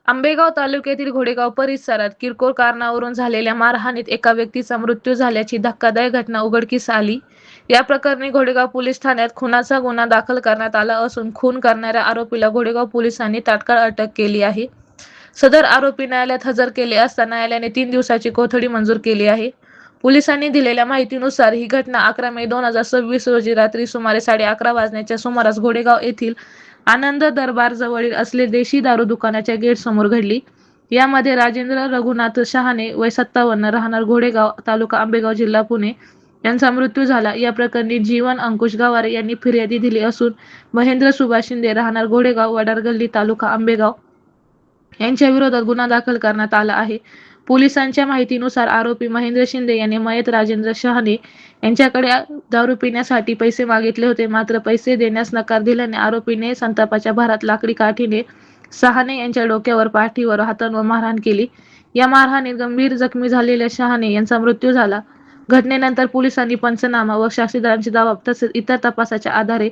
आंबेगाव तालुक्यातील घोडेगाव परिसरात किरकोळ कारणावरून झालेल्या मारहाणीत एका व्यक्तीचा मृत्यू झाल्याची धक्कादायक घटना उघडकीस आली. या प्रकरणी घोडेगाव पोलीस ठाण्यात खुनाचा गुन्हा दाखल करण्यात आला असून खून करणाऱ्या आरोपीला घोडेगाव पोलिसांनी तात्काळ अटक केली आहे. सदर आरोपी न्यायालयात हजर केले असता न्यायालयाने 3 दिवसाची कोठडी मंजूर केली आहे. पोलिसांनी दिलेल्या माहितीनुसार ही घटना 11 मे 2026 रोजी रात्री सुमारे 11:30 वाजण्याच्या सुमारास घोडेगाव येथील आनंद दरबार जवळील असलेल्या देशी दारू दुकानाच्या गेट समोर घडली. यामध्ये राजेंद्र रघुनाथ शहाणे वय 57 राहणार घोडेगाव तालुका आंबेगाव जिल्हा पुणे यांचा मृत्यू झाला. या प्रकरणी जीवन अंकुश गवारे यांनी फिर्यादी दिली असून महेंद्र सुभाष शिंदे राहणार घोडेगाव वडारगल्ली तालुका आंबेगाव यांच्या विरोधात गुन्हा दाखल करण्यात आला आहे. पोलिसांच्या माहितीनुसार आरोपी महेंद्र शिंदे यांनी मयत राजेंद्र शहाणे यांच्याकडे दारू पिण्यासाठी पैसे मागितले होते. मात्र पैसे देण्यास नकार दिल्याने आरोपीने संतापाच्या भरात लाकडी काठीने शहाणे यांच्या डोक्यावर, पाठीवर, हातांवर मारहाण केली. या मारहाणीत गंभीर जखमी झालेल्या शहाणे यांचा मृत्यू झाला. घटनेनंतर पोलिसांनी पंचनामा व साक्षीदारांची जबाब तसेच इतर तपासाच्या आधारे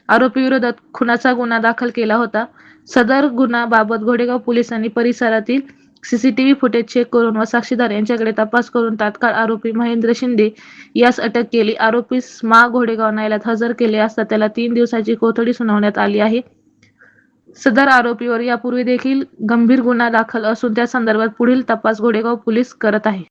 आरोपीविरोधात खुनाचा गुन्हा दाखल केला होता. सदर गुन्ह्याबाबत घोडेगाव पोलिसांनी परिसरातील सीसीटीव्ही फुटेज चेक करून व साक्षीदार यांच्याकडे तपास करून तात्काळ आरोपी महेंद्र शिंदे यास अटक केली. आरोपीस घोडेगाव न्यायालयात हजर केले असता त्याला 3 दिवसाची कोठडी सुनावण्यात आली आहे. सदर आरोपीवर यापूर्वी देखील गंभीर गुन्हा दाखल असून त्या संदर्भात पुढील तपास घोडेगाव पोलीस करत आहे.